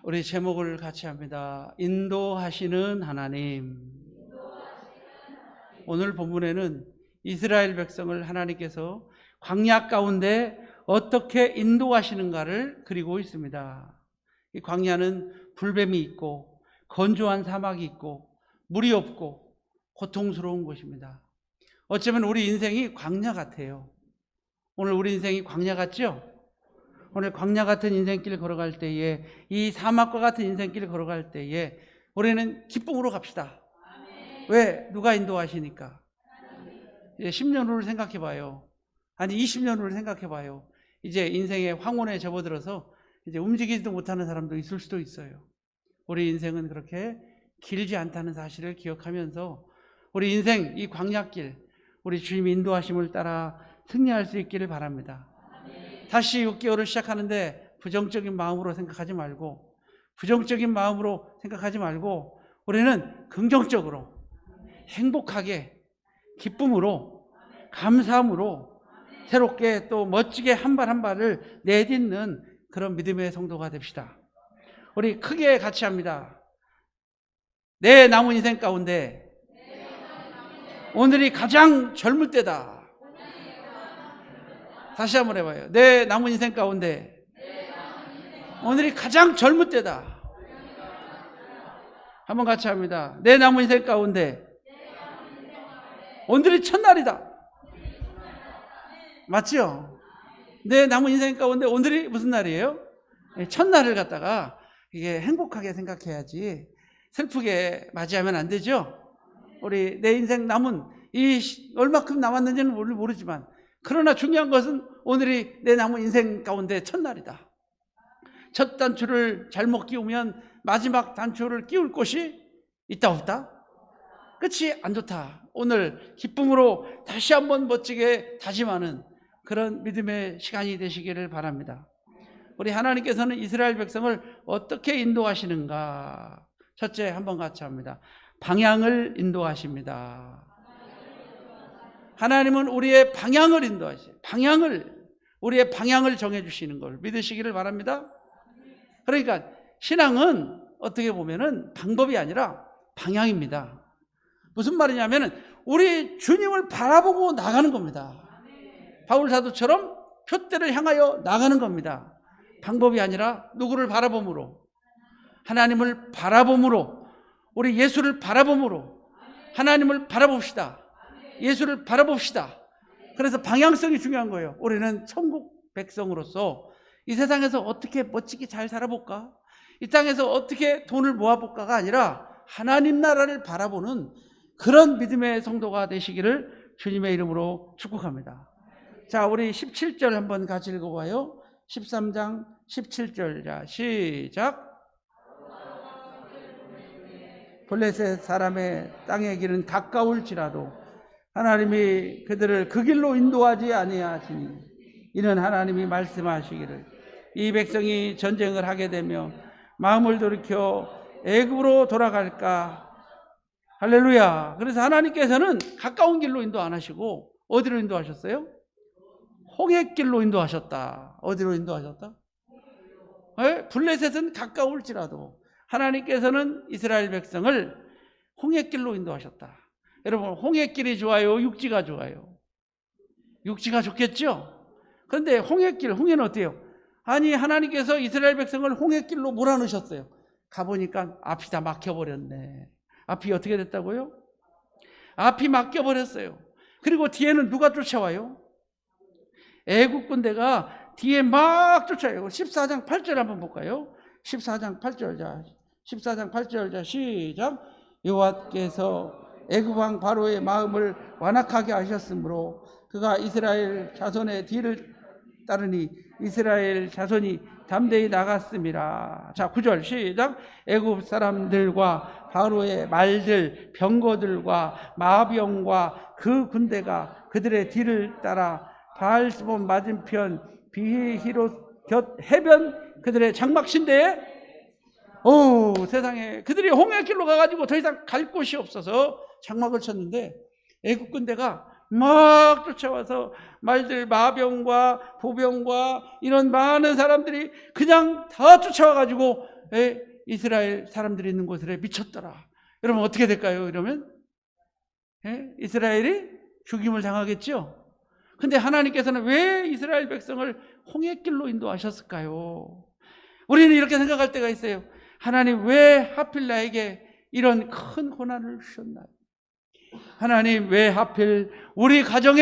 우리 제목을 같이 합니다. 인도하시는 하나님. 오늘 본문에는 이스라엘 백성을 하나님께서 광야 가운데 어떻게 인도하시는가를 그리고 있습니다. 이 광야는 불뱀이 있고 건조한 사막이 있고 물이 없고 고통스러운 곳입니다. 어쩌면 우리 인생이 광야 같아요. 오늘 우리 인생이 광야 같죠? 오늘 광야 같은 인생길 걸어갈 때에, 이 사막과 같은 인생길 걸어갈 때에 우리는 기쁨으로 갑시다. 왜? 누가 인도하시니까. 10년 후를 생각해 봐요. 아니 20년 후를 생각해 봐요. 이제 인생의 황혼에 접어들어서 이제 움직이지도 못하는 사람도 있을 수도 있어요. 우리 인생은 그렇게 길지 않다는 사실을 기억하면서 우리 인생 이 광야길, 우리 주님의 인도하심을 따라 승리할 수 있기를 바랍니다. 다시 6개월을 시작하는데 부정적인 마음으로 생각하지 말고, 부정적인 마음으로 생각하지 말고 우리는 긍정적으로, 행복하게, 기쁨으로, 감사함으로 새롭게 또 멋지게 한 발 한 발을 내딛는 그런 믿음의 성도가 됩시다. 우리 크게 같이 합니다. 내 남은 인생 가운데 오늘이 가장 젊을 때다. 다시 한번 해봐요. 내 남은 인생 가운데 오늘이 가장 젊을 때다. 한번 같이 합니다. 내 남은 인생 가운데 오늘이 첫날이다. 맞죠? 내 남은 인생 가운데 오늘이 무슨 날이에요? 첫날을 갖다가 이게 행복하게 생각해야지 슬프게 맞이하면 안 되죠? 우리 내 인생 남은 이 얼마큼 남았는지는 모르지만, 그러나 중요한 것은 오늘이 내 남은 인생 가운데 첫날이다. 첫 단추를 잘못 끼우면 마지막 단추를 끼울 곳이 있다 없다? 끝이 안 좋다. 오늘 기쁨으로 다시 한번 멋지게 다짐하는 그런 믿음의 시간이 되시기를 바랍니다. 우리 하나님께서는 이스라엘 백성을 어떻게 인도하시는가? 첫째, 한번 같이 합니다. 방향을 인도하십니다. 하나님은 우리의 방향을 인도하시죠. 우리의 방향을 정해주시는 걸 믿으시기를 바랍니다. 그러니까 신앙은 어떻게 보면은 방법이 아니라 방향입니다. 무슨 말이냐면은 우리 주님을 바라보고 나가는 겁니다. 바울 사도처럼 표대를 향하여 나가는 겁니다. 방법이 아니라 누구를 바라봄으로, 하나님을 바라봄으로, 우리 예수를 바라봄으로 하나님을 바라봅시다. 예수를 바라봅시다. 그래서 방향성이 중요한 거예요. 우리는 천국 백성으로서 이 세상에서 어떻게 멋지게 잘 살아볼까? 이 땅에서 어떻게 돈을 모아볼까가 아니라 하나님 나라를 바라보는 그런 믿음의 성도가 되시기를 주님의 이름으로 축복합니다. 자, 우리 17절 한번 같이 읽어봐요. 13장 17절. 자, 시작. 블레셋 사람의 땅의 길은 가까울지라도 하나님이 그들을 그 길로 인도하지 아니하시니 이는 하나님이 말씀하시기를 이 백성이 전쟁을 하게 되며 마음을 돌이켜 애굽으로 돌아갈까. 할렐루야. 그래서 하나님께서는 가까운 길로 인도 안 하시고 어디로 인도하셨어요? 홍해길로 인도하셨다. 어디로 인도하셨다? 블레셋은 가까울지라도 하나님께서는 이스라엘 백성을 홍해길로 인도하셨다. 여러분, 홍해길이 좋아요? 육지가 좋아요? 육지가 좋겠죠? 그런데 홍해는 어때요? 아니, 하나님께서 이스라엘 백성을 홍해길로 몰아넣으셨어요. 가보니까 앞이 다 막혀버렸네. 앞이 어떻게 됐다고요? 앞이 막혀버렸어요. 그리고 뒤에는 누가 쫓아와요? 애국 군대가 뒤에 막 쫓아요. 14장 8절 한번 볼까요? 14장 8절. 자, 14장 8절. 자, 시작. 여호와께서 애굽 왕 바로의 마음을 완악하게 하셨으므로 그가 이스라엘 자손의 뒤를 따르니 이스라엘 자손이 담대히 나갔음이라. 자, 9절 시작. 애굽 사람들과 바로의 말들, 병거들과 마병과 그 군대가 그들의 뒤를 따라 바알스본 맞은편 비히롯 곁 해변 그들의 장막신대에, 세상에, 그들이 홍해길로 가가지고 더 이상 갈 곳이 없어서 장막을 쳤는데 애국 군대가 막 쫓아와서 말들, 마병과 보병과 이런 많은 사람들이 그냥 다 쫓아와가지고 이스라엘 사람들이 있는 곳에 미쳤더라. 여러분 어떻게 될까요? 이러면 이스라엘이 죽임을 당하겠죠. 근데 하나님께서는 왜 이스라엘 백성을 홍해길로 인도하셨을까요? 우리는 이렇게 생각할 때가 있어요. 하나님 왜 하필 나에게 이런 큰 고난을 주셨나요? 하나님 왜 하필 우리 가정에,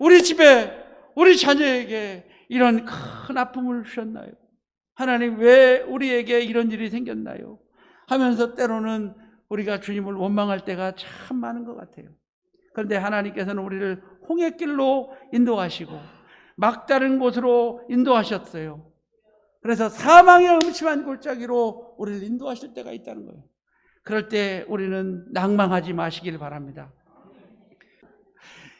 우리 집에, 우리 자녀에게 이런 큰 아픔을 주셨나요? 하나님 왜 우리에게 이런 일이 생겼나요? 하면서 때로는 우리가 주님을 원망할 때가 참 많은 것 같아요. 그런데 하나님께서는 우리를 홍해길로 인도하시고 막다른 곳으로 인도하셨어요. 그래서 사망의 음침한 골짜기로 우리를 인도하실 때가 있다는 거예요. 그럴 때 우리는 낭망하지 마시길 바랍니다.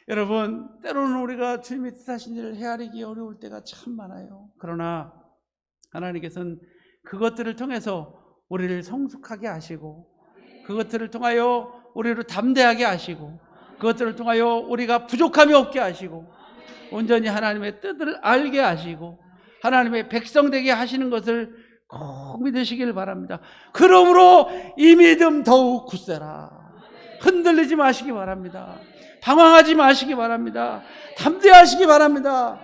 여러분, 때로는 우리가 주님의 뜻하신 일을 헤아리기 어려울 때가 참 많아요. 그러나 하나님께서는 그것들을 통해서 우리를 성숙하게 하시고, 그것들을 통하여 우리를 담대하게 하시고, 그것들을 통하여 우리가 부족함이 없게 하시고, 온전히 하나님의 뜻을 알게 하시고 하나님의 백성 되게 하시는 것을 꼭 믿으시길 바랍니다. 그러므로 이 믿음 더욱 굳세라. 흔들리지 마시기 바랍니다. 방황하지 마시기 바랍니다. 담대하시기 바랍니다.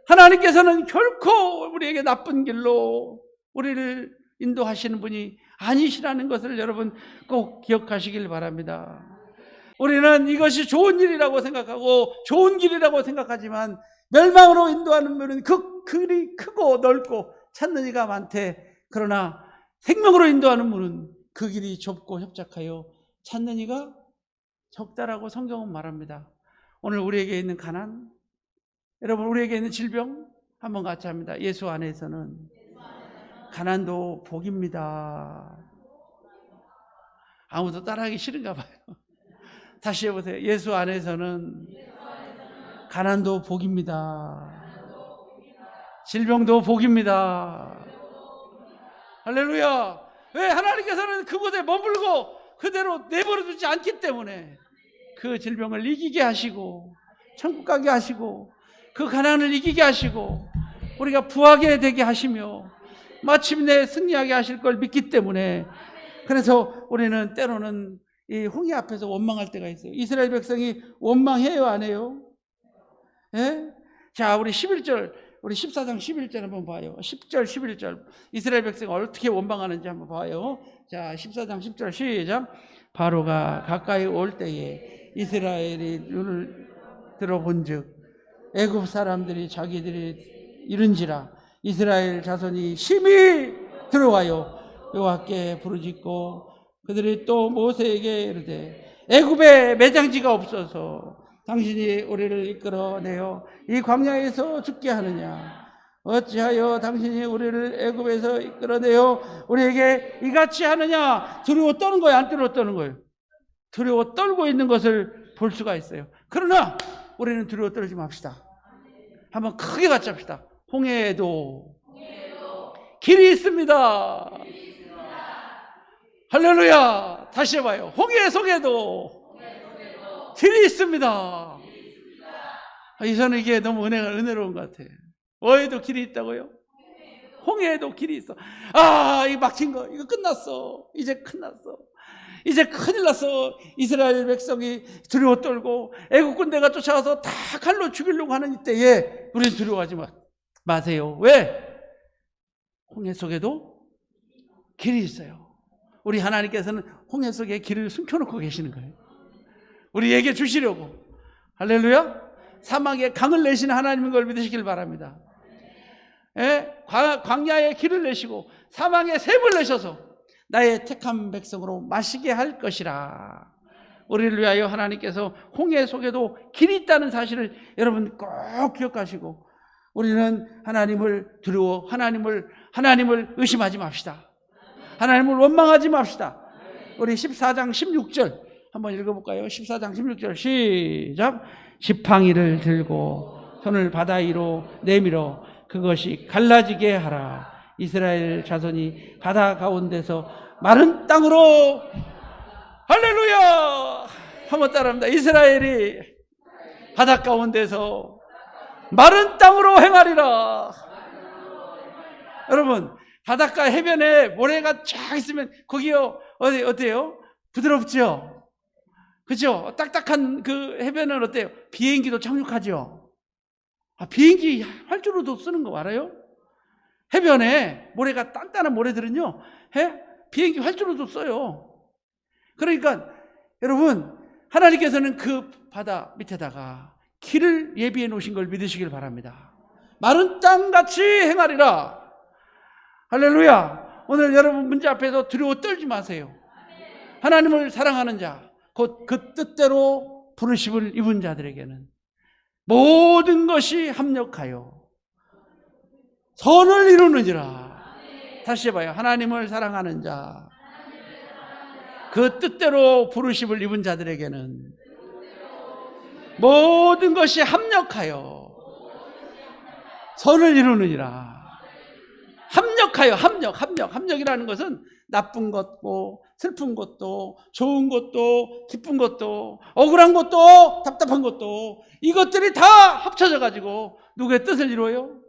하나님께서는 결코 우리에게 나쁜 길로 우리를 인도하시는 분이 아니시라는 것을 여러분 꼭 기억하시길 바랍니다. 우리는 이것이 좋은 일이라고 생각하고 좋은 길이라고 생각하지만 멸망으로 인도하는 문은 그 길이 크고 넓고 찾는 이가 많대. 그러나 생명으로 인도하는 문은 그 길이 좁고 협착하여 찾는 이가 적다라고 성경은 말합니다. 오늘 우리에게 있는 가난, 여러분 우리에게 있는 질병 한번 같이 합니다. 예수 안에서는 가난도 복입니다. 아무도 따라하기 싫은가 봐요. 다시 해보세요. 예수 안에서는 가난도 복입니다. 질병도 복입니다. 할렐루야. 왜? 하나님께서는 그곳에 머물고 그대로 내버려두지 않기 때문에 그 질병을 이기게 하시고 천국 가게 하시고 그 가난을 이기게 하시고 우리가 부하게 되게 하시며 마침내 승리하게 하실 걸 믿기 때문에, 그래서 우리는 때로는 이 홍해 앞에서 원망할 때가 있어요. 이스라엘 백성이 원망해요, 안 해요? 예? 자, 우리 11절, 우리 14장 11절 한번 봐요. 10절, 11절. 이스라엘 백성이 어떻게 원망하는지 한번 봐요. 자, 14장 10절 시작. 바로가 가까이 올 때에 이스라엘이 눈을 들어본즉 애굽 사람들이 자기들이 이른지라 이스라엘 자손이 심히 들어와요 여호와께 부르짖고 그들이 또 모세에게 이르되 애굽에 매장지가 없어서 당신이 우리를 이끌어내어 이 광야에서 죽게 하느냐? 어찌하여 당신이 우리를 애굽에서 이끌어내어 우리에게 이같이 하느냐? 두려워 떠는 거예요, 안 두려워 떠는 거예요? 두려워 떨고 있는 것을 볼 수가 있어요. 그러나 우리는 두려워 떨지 맙시다. 한번 크게 같이 합시다. 홍해에도 길이 있습니다. 할렐루야. 다시 해봐요. 홍해 속에도 길이 있습니다. 저는 이게 너무 은혜로운 것 같아요. 어에도 길이 있다고요? 홍해에도 길이 있어. 이 막힌 거 이거 끝났어. 이제 끝났어. 이제 큰일 났어. 이스라엘 백성이 두려워 떨고 애국 군대가 쫓아와서 다 칼로 죽이려고 하는 이때에 우리는 두려워하지 마세요. 왜? 홍해 속에도 길이 있어요. 우리 하나님께서는 홍해 속에 길을 숨겨놓고 계시는 거예요. 우리에게 주시려고. 할렐루야. 사막에 강을 내시는 하나님인 걸 믿으시길 바랍니다. 광야에 길을 내시고 사막에 샘을 내셔서 나의 택한 백성으로 마시게 할 것이라. 우리를 위하여 하나님께서 홍해 속에도 길이 있다는 사실을 여러분 꼭 기억하시고, 우리는 하나님을 두려워 하나님을 의심하지 맙시다. 하나님을 원망하지 맙시다. 우리 14장 16절 한번 읽어볼까요? 14장 16절 시작. 지팡이를 들고 손을 바다 위로 내밀어 그것이 갈라지게 하라. 이스라엘 자손이 바다 가운데서 마른 땅으로, 할렐루야. 한번 따라합니다. 이스라엘이 바다 가운데서 마른 땅으로 행하리라. 여러분, 바닷가 해변에 모래가 쫙 있으면 거기요 어때요? 부드럽죠? 그죠? 딱딱한 그 해변은 어때요? 비행기도 착륙하죠? 비행기 활주로도 쓰는 거 알아요? 해변에 모래가 단단한 모래들은요, 비행기 활주로도 써요. 그러니까 여러분, 하나님께서는 그 바다 밑에다가 길을 예비해 놓으신 걸 믿으시길 바랍니다. 마른 땅같이 행하리라. 할렐루야. 오늘 여러분 문제 앞에서 두려워 떨지 마세요. 하나님을 사랑하는 자, 곧 그 뜻대로 부르심을 입은 자들에게는 모든 것이 합력하여 선을 이루느니라. 다시 해봐요. 하나님을 사랑하는 자, 그 뜻대로 부르심을 입은 자들에게는 모든 것이 합력하여 선을 이루느니라. 합력하여, 합력이라는 것은 나쁜 것도 슬픈 것도 좋은 것도 기쁜 것도 억울한 것도 답답한 것도 이것들이 다 합쳐져 가지고 누구의 뜻을 이루어요?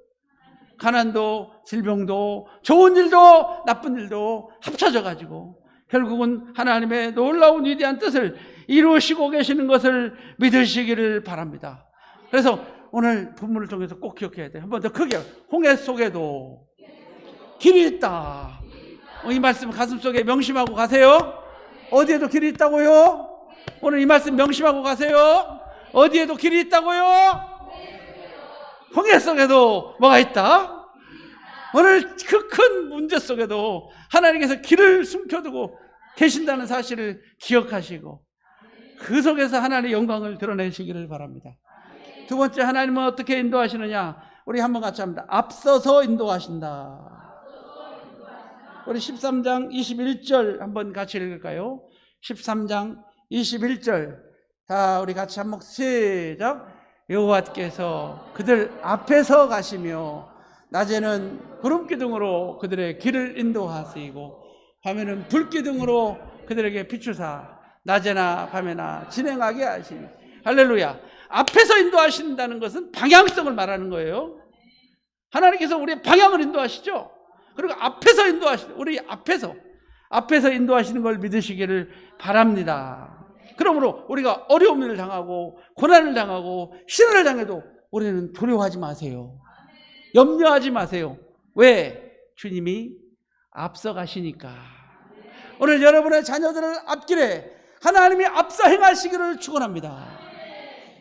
가난도 질병도 좋은 일도 나쁜 일도 합쳐져 가지고 결국은 하나님의 놀라운 위대한 뜻을 이루시고 계시는 것을 믿으시기를 바랍니다. 그래서 오늘 본문을 통해서 꼭 기억해야 돼요. 한 번 더 크게, 홍해 속에도 길이 있다. 이 말씀 가슴속에 명심하고 가세요. 어디에도 길이 있다고요? 오늘 이 말씀 명심하고 가세요. 어디에도 길이 있다고요? 홍해 속에도 뭐가 있다? 오늘 그 큰 문제 속에도 하나님께서 길을 숨겨두고 계신다는 사실을 기억하시고 그 속에서 하나님의 영광을 드러내시기를 바랍니다. 두 번째, 하나님은 어떻게 인도하시느냐? 우리 한번 같이 합니다. 앞서서 인도하신다. 우리 13장 21절 한번 같이 읽을까요? 13장 21절. 자, 우리 같이 한번 시작. 여호와께서 그들 앞에서 가시며 낮에는 구름기둥으로 그들의 길을 인도하시고 밤에는 불기둥으로 그들에게 비추사 낮에나 밤에나 진행하게 하시니. 할렐루야. 앞에서 인도하신다는 것은 방향성을 말하는 거예요. 하나님께서 우리의 방향을 인도하시죠. 그리고 앞에서 인도하시는, 우리 앞에서 인도하시는 걸 믿으시기를 바랍니다. 그러므로 우리가 어려움을 당하고 고난을 당하고 시련을 당해도 우리는 두려워하지 마세요. 염려하지 마세요. 왜? 주님이 앞서 가시니까. 오늘 여러분의 자녀들을 앞길에 하나님이 앞서 행하시기를 축원합니다.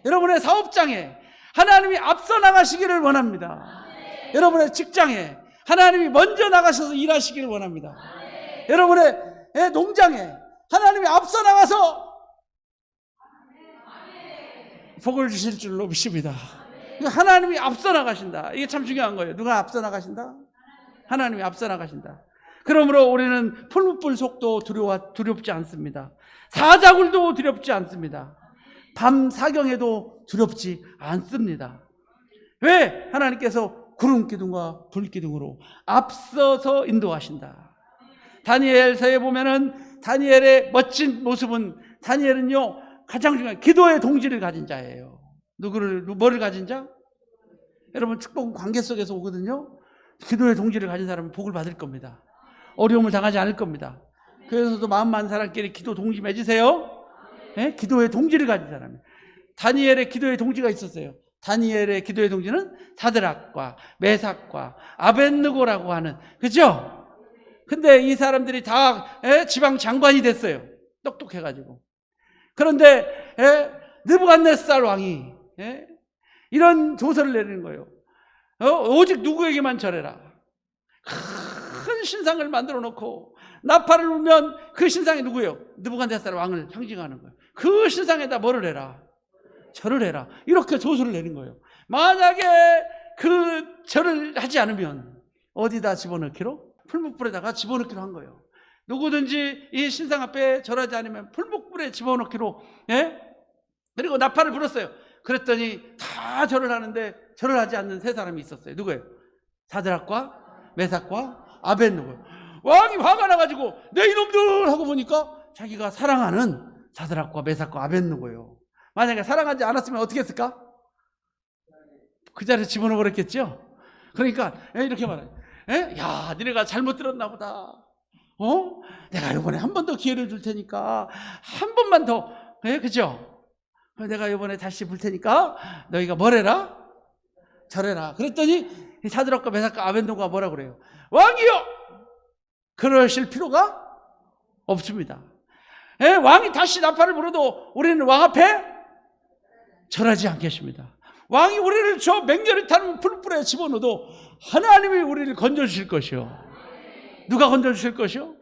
여러분의 사업장에 하나님이 앞서 나가시기를 원합니다. 여러분의 직장에 하나님이 먼저 나가셔서 일하시기를 원합니다. 여러분의 농장에 하나님이 앞서 나가서 복을 주실 줄로 믿습니다. 하나님이 앞서 나가신다. 이게 참 중요한 거예요. 누가 앞서 나가신다? 하나님이 앞서 나가신다. 그러므로 우리는 풀무불 속도 두렵지 않습니다. 사자굴도 두렵지 않습니다. 밤 사경에도 두렵지 않습니다. 왜? 하나님께서 구름기둥과 불기둥으로 앞서서 인도하신다. 다니엘서에 보면은 다니엘의 멋진 모습은, 다니엘은요 가장 중요한 기도의 동지를 가진 자예요. 뭐를 가진 자? 여러분, 축복은 관계 속에서 오거든요. 기도의 동지를 가진 사람은 복을 받을 겁니다. 어려움을 당하지 않을 겁니다. 그래서도 마음 많은 사람끼리 기도 동지 맺으세요. 네? 기도의 동지를 가진 사람이에요. 다니엘의 기도의 동지가 있었어요. 다니엘의 기도의 동지는 사드락과 메삭과 아벳느고라고 하는, 그죠? 근데 이 사람들이 다 지방 장관이 됐어요. 똑똑해가지고. 그런데 느부갓네살 왕이 이런 조서를 내리는 거예요. 오직 누구에게만 절해라. 큰 신상을 만들어 놓고 나팔을 울면 그 신상이 누구예요? 느부갓네살 왕을 상징하는 거예요. 그 신상에다 뭐를 해라? 절을 해라. 이렇게 조서를 내린 거예요. 만약에 그 절을 하지 않으면 어디다 집어넣기로? 풀무불에다가 집어넣기로 한 거예요. 누구든지 이 신상 앞에 절하지 않으면 풀무불에 집어넣기로. 그리고 나팔을 불었어요. 그랬더니 다 절을 하는데 절을 하지 않는 세 사람이 있었어요. 누구예요? 사드락과 메삭과 아벳느고예요. 왕이 화가 나가지고 내 이놈들 하고 보니까 자기가 사랑하는 사드락과 메삭과 아벳느고예요. 만약에 사랑하지 않았으면 어떻게 했을까? 그 자리에 집어넣어 버렸겠죠. 그러니까 이렇게 말해요. 야, 니네가 잘못 들었나 보다. 내가 이번에 한 번 더 기회를 줄 테니까 한 번만 더, 그죠? 내가 이번에 다시 볼 테니까 너희가 뭐래라? 저래라. 그랬더니 사드락과 메삭과 아벤노가 뭐라 그래요? 왕이요! 그러실 필요가 없습니다. 왕이 다시 나팔을 불어도 우리는 왕 앞에 절하지 않겠습니다. 왕이 우리를 저 맹렬히 타는 풀불에 집어넣어도 하나님이 우리를 건져주실 것이요. 누가 건져주실 것이요?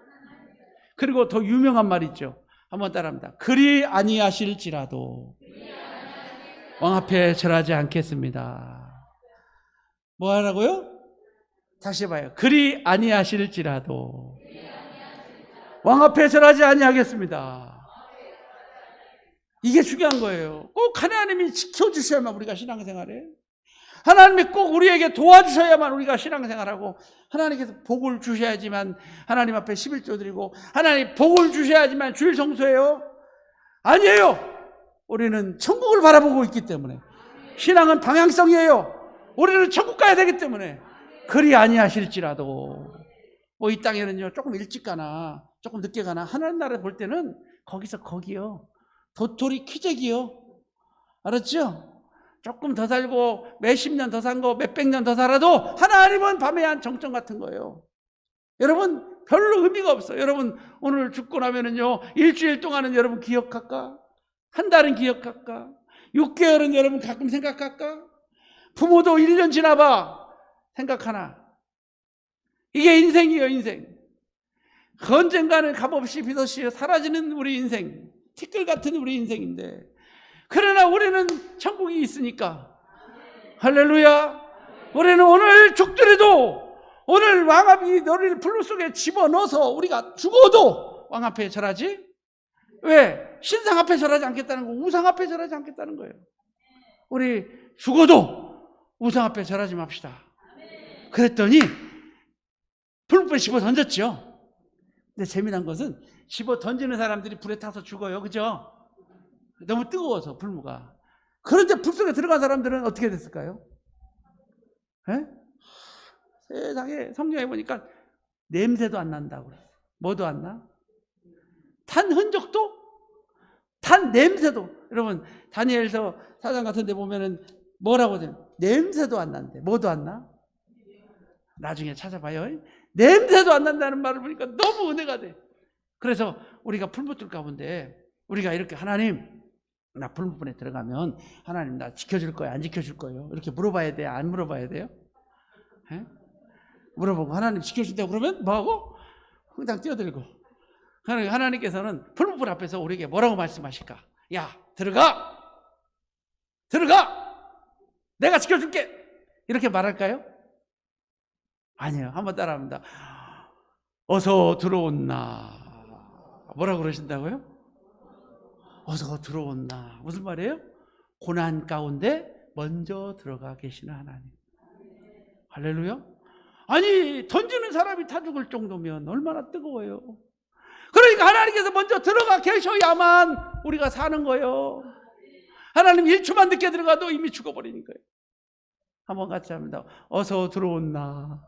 그리고 더 유명한 말이 있죠. 한번 따라합니다. 그리 아니하실지라도 왕 앞에 절하지 않겠습니다. 뭐 하라고요? 다시 해봐요. 그리 아니하실지라도 왕 앞에 절하지 아니하겠습니다. 이게 중요한 거예요. 꼭 하나님이 지켜주셔야만 우리가 신앙생활해. 하나님이 꼭 우리에게 도와주셔야만 우리가 신앙생활하고, 하나님께서 복을 주셔야지만 하나님 앞에 11조 드리고, 하나님 복을 주셔야지만 주일 성수해요. 아니에요. 우리는 천국을 바라보고 있기 때문에, 신앙은 방향성이에요. 우리는 천국 가야 되기 때문에 그리 아니하실지라도, 뭐 이 땅에는요 조금 일찍 가나 조금 늦게 가나 하나님 나라 볼 때는 거기서 거기요. 도토리 키재기요. 알았죠? 조금 더 살고 몇십 년 더 살고 몇백 년 더 살아도 하나님은 밤에 한 정점 같은 거예요. 여러분 별로 의미가 없어요. 여러분 오늘 죽고 나면은요 일주일 동안은 여러분 기억할까? 한 달은 기억할까? 6개월은 여러분 가끔 생각할까? 부모도 1년 지나봐 생각하나? 이게 인생이에요. 인생. 언젠가는 값없이 빚없이 사라지는 우리 인생, 티끌 같은 우리 인생인데, 그러나 우리는 천국이 있으니까 할렐루야. 우리는 오늘 죽더라도, 오늘 왕앞이 너를 불 속에 집어넣어서 우리가 죽어도 왕 앞에 절하지. 왜? 신상 앞에 절하지 않겠다는 거, 우상 앞에 절하지 않겠다는 거예요. 우리 죽어도 우상 앞에 절하지 맙시다. 그랬더니 불불 집어 던졌죠. 근데 재미난 것은 집어 던지는 사람들이 불에 타서 죽어요. 그죠? 너무 뜨거워서 불무가. 그런데 불 속에 들어간 사람들은 어떻게 됐을까요? 세상에 성경에 보니까 냄새도 안 난다고 그랬어요. 뭐도 안 나? 탄 흔적도? 탄 냄새도. 여러분 다니엘서 4장 같은 데 보면은 뭐라고 돼요? 냄새도 안 난대. 뭐도 안 나? 나중에 찾아봐요. 냄새도 안 난다는 말을 보니까 너무 은혜가 돼. 그래서 우리가 풀무불 가운데 우리가 이렇게 하나님 나 풀무불에 들어가면 하나님 나 지켜줄 거예요? 안 지켜줄 거예요? 이렇게 물어봐야 돼요? 안 물어봐야 돼요? 물어보고 하나님 지켜준다고 그러면 뭐하고? 그냥 뛰어들고. 하나님께서는 풀무불 앞에서 우리에게 뭐라고 말씀하실까? 야 들어가! 들어가! 내가 지켜줄게! 이렇게 말할까요? 아니요. 한번 따라합니다. 어서 들어온나. 뭐라고 그러신다고요? 어서 들어온나. 무슨 말이에요? 고난 가운데 먼저 들어가 계시는 하나님. 할렐루야. 아니 던지는 사람이 타 죽을 정도면 얼마나 뜨거워요. 그러니까 하나님께서 먼저 들어가 계셔야만 우리가 사는 거예요. 하나님 1초만 늦게 들어가도 이미 죽어버리는 거예요. 한번 같이 합니다. 어서 들어온나.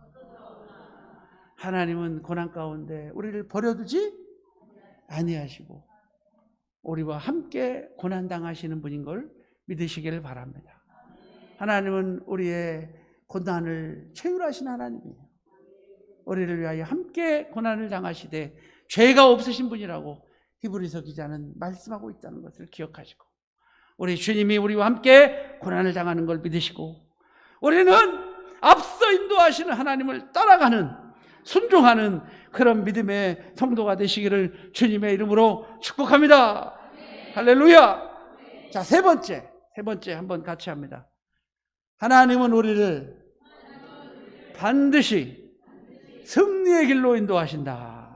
하나님은 고난 가운데 우리를 버려두지 아니하시고 우리와 함께 고난당하시는 분인 걸 믿으시기를 바랍니다. 하나님은 우리의 고난을 채울하신 하나님이에요. 우리를 위하여 함께 고난을 당하시되 죄가 없으신 분이라고 히브리서 기자는 말씀하고 있다는 것을 기억하시고, 우리 주님이 우리와 함께 고난을 당하는 걸 믿으시고, 우리는 앞서 인도하시는 하나님을 따라가는 순종하는 그런 믿음의 성도가 되시기를 주님의 이름으로 축복합니다. 할렐루야. 자, 세 번째 한번 같이 합니다. 하나님은 우리를 반드시 승리의 길로 인도하신다.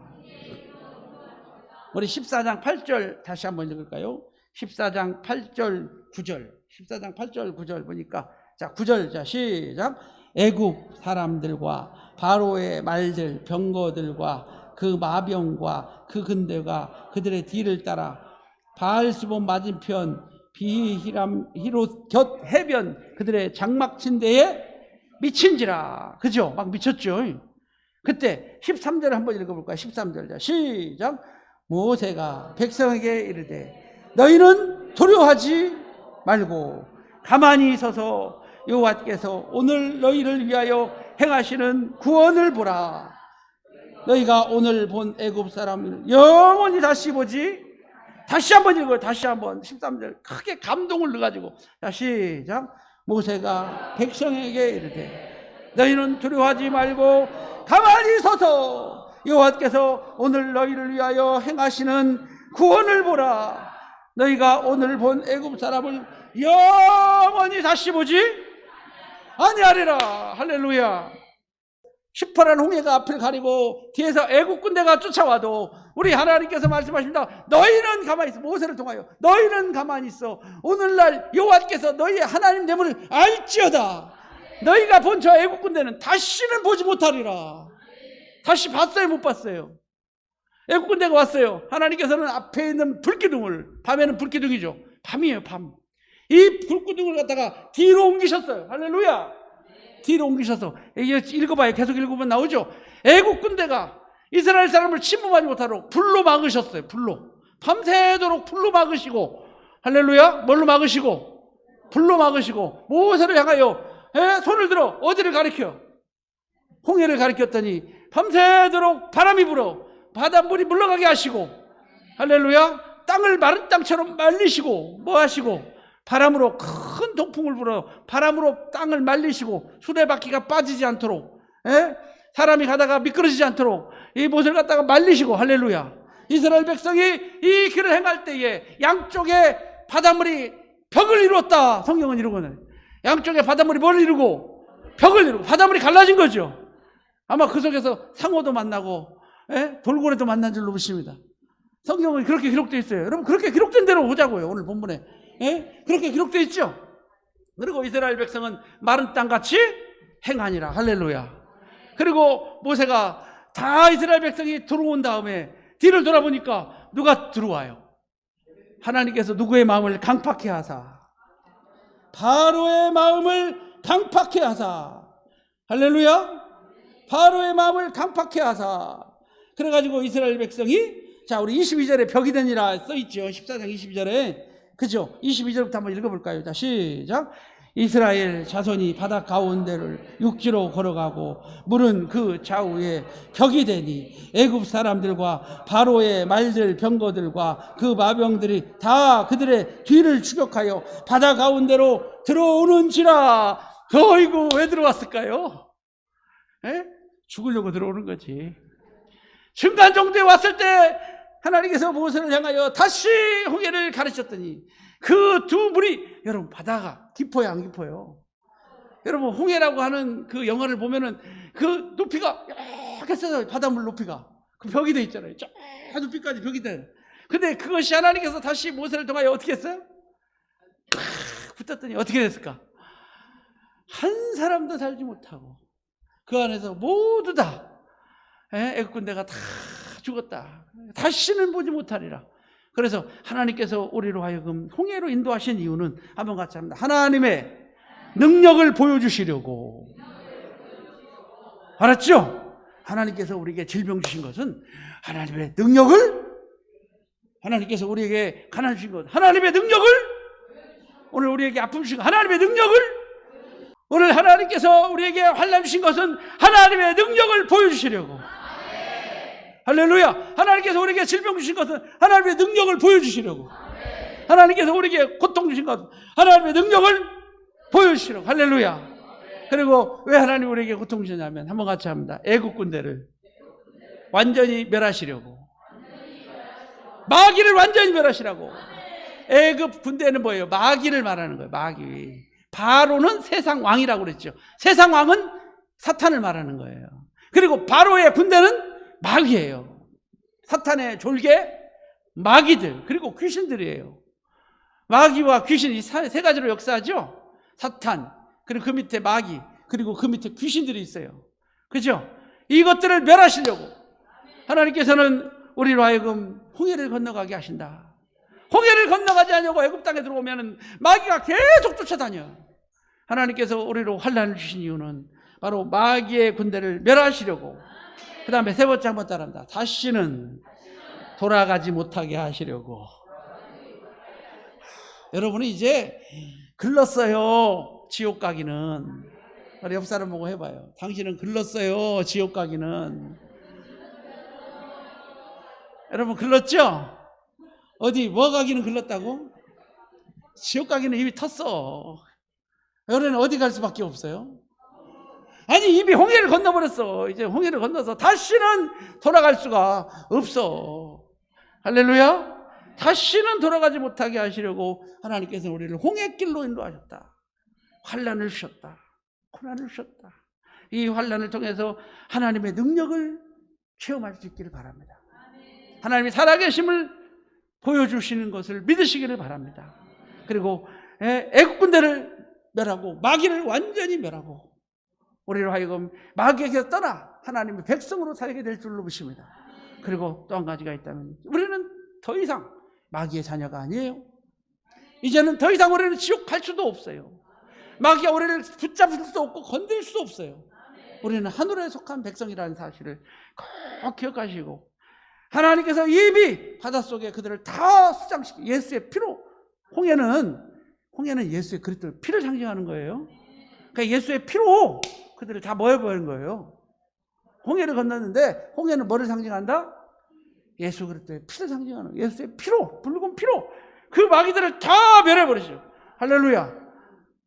우리 14장 8절 다시 한번 읽을까요? 14장 8절 9절 14장 8절 9절 보니까, 자 9절, 자 시작. 애국 사람들과 바로의 말들 병거들과 그 마병과 그 군대가 그들의 뒤를 따라 바알스본 맞은편 비히람 히롯 곁 해변 그들의 장막 침대에 미친지라. 그죠? 막 미쳤죠. 그때 13절 한번 읽어볼까요? 13절 시작. 모세가 백성에게 이르되 너희는 두려워하지 말고 가만히 서서 여호와께서 오늘 너희를 위하여 행하시는 구원을 보라. 너희가 오늘 본 애굽 사람을 영원히 다시 보지. 다시 한번 읽어요. 다시 한번 13절 크게 감동을 넣어가지고 자 시작. 모세가 백성에게 이르되 너희는 두려워하지 말고 가만히 서서 여호와께서 오늘 너희를 위하여 행하시는 구원을 보라. 너희가 오늘 본 애굽 사람을 영원히 다시 보지 아니하리라. 할렐루야. 시퍼런 홍해가 앞을 가리고 뒤에서 애국 군대가 쫓아와도 우리 하나님께서 말씀하십니다. 너희는 가만히 있어. 모세를 통하여 너희는 가만히 있어. 오늘날 여호와께서 너희의 하나님됨을 알지어다. 너희가 본 저 애국 군대는 다시는 보지 못하리라. 다시 봤어요, 못 봤어요? 애국 군대가 왔어요. 하나님께서는 앞에 있는 불기둥을, 밤에는 불기둥이죠. 밤이에요, 밤. 이 불기둥을 갖다가 뒤로 옮기셨어요. 할렐루야. 뒤로 옮기셔서 이게 읽어봐요. 계속 읽으면 나오죠. 애국 군대가 이스라엘 사람을 침범하지 못하도록 불로 막으셨어요. 불로. 밤새도록 불로 막으시고, 할렐루야. 뭘로 막으시고? 불로 막으시고 모세를 향하여 손을 들어 어디를 가리켜? 홍해를 가리켰더니 밤새도록 바람이 불어 바닷물이 물러가게 하시고, 할렐루야. 땅을 마른 땅처럼 말리시고 뭐 하시고? 바람으로 큰 동풍을 불어 바람으로 땅을 말리시고 수레바퀴가 빠지지 않도록, 사람이 가다가 미끄러지지 않도록 이 못을 갖다가 말리시고, 할렐루야. 이스라엘 백성이 이 길을 행할 때에 양쪽에 바닷물이 벽을 이루었다. 성경은 이루거든요. 양쪽에 바닷물이 뭘 이루고? 벽을 이루고 바닷물이 갈라진 거죠. 아마 그 속에서 상어도 만나고 돌고래도 만난 줄로 보십니다. 성경은 그렇게 기록되어 있어요. 여러분 그렇게 기록된 대로 보자고요. 오늘 본문에 그렇게 기록되어 있죠. 그리고 이스라엘 백성은 마른 땅같이 행하니라. 할렐루야. 그리고 모세가 다 이스라엘 백성이 들어온 다음에 뒤를 돌아보니까 누가 들어와요? 하나님께서 누구의 마음을 강팍해 하사? 바로의 마음을 강팍해 하사. 할렐루야. 바로의 마음을 강팍해 하사. 그래가지고 이스라엘 백성이, 자 우리 22절에 벽이 되니라 써있죠. 14장 22절에. 그죠? 22절부터 한번 읽어볼까요? 자, 시작. 이스라엘 자손이 바다 가운데를 육지로 걸어가고 물은 그 좌우에 벽이 되니 애굽 사람들과 바로의 말들 병거들과 그 마병들이 다 그들의 뒤를 추격하여 바다 가운데로 들어오는지라. 어이구, 왜 들어왔을까요? 죽으려고 들어오는 거지. 중간 정도에 왔을 때 하나님께서 모세를 향하여 다시 홍해를 가르쳤더니 그 두 물이, 여러분 바다가 깊어요 안 깊어요? 여러분 홍해라고 하는 그 영화를 보면은 그 높이가 이렇게 써서 바닷물 높이가 그 벽이 돼 있잖아요. 저 높이까지 벽이 돼. 근데 그것이 하나님께서 다시 모세를 통하여 어떻게 했어요? 붙었더니 어떻게 됐을까? 한 사람도 살지 못하고 그 안에서 모두 다 애국 군대가 다 죽었다. 다시는 보지 못하리라. 그래서 하나님께서 우리로 하여금 홍해로 인도하신 이유는 한번 같이 합니다. 하나님의 능력을 보여주시려고. 알았죠? 하나님께서 우리에게 질병 주신 것은 하나님의 능력을, 하나님께서 우리에게 가난 주신 것, 하나님의 능력을, 오늘 우리에게 아픔 주신 것, 하나님의 능력을, 오늘 하나님께서 우리에게 환난 주신 것은 하나님의 능력을 보여주시려고. 할렐루야. 하나님께서 우리에게 질병 주신 것은 하나님의 능력을 보여주시려고. 하나님께서 우리에게 고통 주신 것은 하나님의 능력을 보여주시려고. 할렐루야. 그리고 왜 하나님 우리에게 고통 주셨냐면 한번 같이 합니다. 애국 군대를 완전히 멸하시려고. 마귀를 완전히 멸하시라고. 애국 군대는 뭐예요? 마귀를 말하는 거예요. 마귀. 바로는 세상 왕이라고 그랬죠. 세상 왕은 사탄을 말하는 거예요. 그리고 바로의 군대는 마귀예요. 사탄의 졸개, 마귀들, 그리고 귀신들이에요. 마귀와 귀신, 이 세 가지로 역사하죠. 사탄, 그리고 그 밑에 마귀, 그리고 그 밑에 귀신들이 있어요. 그죠? 이것들을 멸하시려고 하나님께서는 우리로 하여금 홍해를 건너가게 하신다. 홍해를 건너가지 않냐고 애굽 땅에 들어오면 마귀가 계속 쫓아다녀. 하나님께서 우리로 환난을 주신 이유는 바로 마귀의 군대를 멸하시려고, 그 다음에 세 번째 한번 따라합니다. 다시는 돌아가지 못하게 하시려고. 여러분이 이제 글렀어요. 지옥 가기는. 옆 사람 보고 해봐요. 당신은 글렀어요. 지옥 가기는. 여러분 글렀죠? 어디 뭐 가기는 글렀다고? 지옥 가기는 이미 텄어. 여러분은 어디 갈 수밖에 없어요? 아니 이미 홍해를 건너버렸어. 이제 홍해를 건너서 다시는 돌아갈 수가 없어. 할렐루야. 다시는 돌아가지 못하게 하시려고 하나님께서 우리를 홍해길로 인도하셨다. 환난을 주셨다. 고난을 주셨다. 이 환난을 통해서 하나님의 능력을 체험할 수 있기를 바랍니다. 하나님이 살아계심을 보여주시는 것을 믿으시기를 바랍니다. 그리고 애국 군대를 멸하고 마귀를 완전히 멸하고 우리를 하여금 마귀에게서 떠나 하나님의 백성으로 살게 될 줄로 믿습니다. 그리고 또 한 가지가 있다면 우리는 더 이상 마귀의 자녀가 아니에요. 이제는 더 이상 우리는 지옥 갈 수도 없어요. 마귀가 우리를 붙잡을 수도 없고 건들 수도 없어요. 우리는 하늘에 속한 백성이라는 사실을 꼭 기억하시고 하나님께서 이미 바닷속에 그들을 다 수장시키고 예수의 피로 홍해는 예수의 그리스도의 피를 상징하는 거예요. 그러니까 예수의 피로 그들을 다 모여버린 거예요. 홍해를 건넜는데 홍해는 뭐를 상징한다? 예수 그리스도의 피를 상징하는 거예요. 예수의 피로, 붉은 피로 그 마귀들을 다 멸해버리죠. 할렐루야.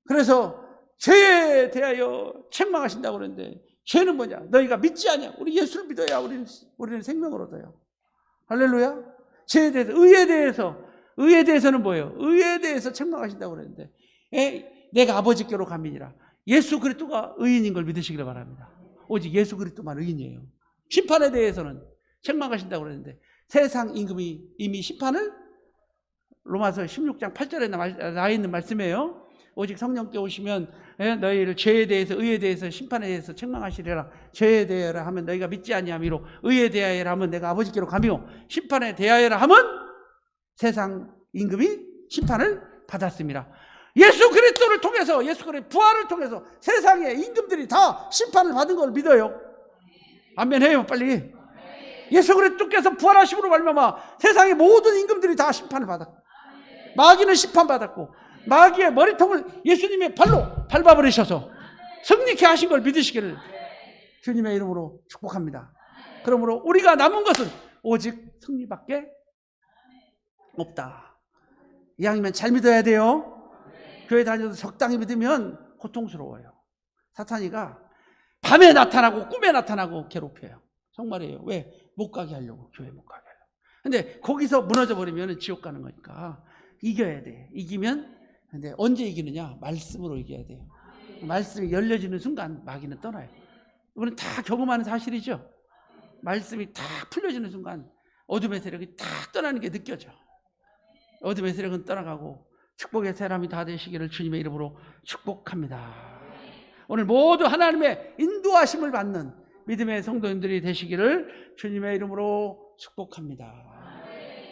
그래서 죄에 대하여 책망하신다고 그러는데 죄는 뭐냐? 너희가 믿지 않냐? 우리 예수를 믿어야 우리는 생명을 얻어요. 할렐루야. 죄에 대해서 의에 대해서는 뭐예요? 의에 대해서 책망하신다고 그랬는데 내가 아버지께로 가미니라. 예수 그리스도가 의인인 걸 믿으시기를 바랍니다. 오직 예수 그리스도만 의인이에요. 심판에 대해서는 책망하신다고 그랬는데 세상 임금이 이미 심판을 로마서 16장 8절에 나와 있는 말씀이에요. 오직 성령께 오시면 너희를 죄에 대해서 의에 대해서 심판에 대해서 책망하시리라. 죄에 대하여라 하면 너희가 믿지 아니하미로 의에 대하여라 하면 내가 아버지께로 가미요 심판에 대하여라 하면 세상 임금이 심판을 받았습니다. 예수 그리스도를 통해서 예수 그리스도의 부활을 통해서 세상의 임금들이 다 심판을 받은 걸 믿어요. 아멘 해요 빨리. 예수 그리스도께서 부활하심으로 말미암아 세상의 모든 임금들이 다 심판을 받았고 마귀는 심판받았고 마귀의 머리통을 예수님의 발로 밟아버리셔서 승리케 하신 걸 믿으시기를 주님의 이름으로 축복합니다. 그러므로 우리가 남은 것은 오직 승리밖에 없다. 이왕이면 잘 믿어야 돼요. 교회 다녀도 적당히 믿으면 고통스러워요. 사탄이가 밤에 나타나고 꿈에 나타나고 괴롭혀요. 정말이에요. 왜? 못 가게 하려고. 교회 못 가게 하려고. 근데 거기서 무너져 버리면 지옥 가는 거니까 이겨야 돼. 이기면. 근데 언제 이기느냐? 말씀으로 이겨야 돼요. 말씀이 열려지는 순간 마귀는 떠나요. 이거는 다 경험하는 사실이죠. 말씀이 다 풀려지는 순간 어둠의 세력이 다 떠나는 게 느껴져. 어둠의 세력은 떠나가고 축복의 사람이 다 되시기를 주님의 이름으로 축복합니다. 오늘 모두 하나님의 인도하심을 받는 믿음의 성도님들이 되시기를 주님의 이름으로 축복합니다.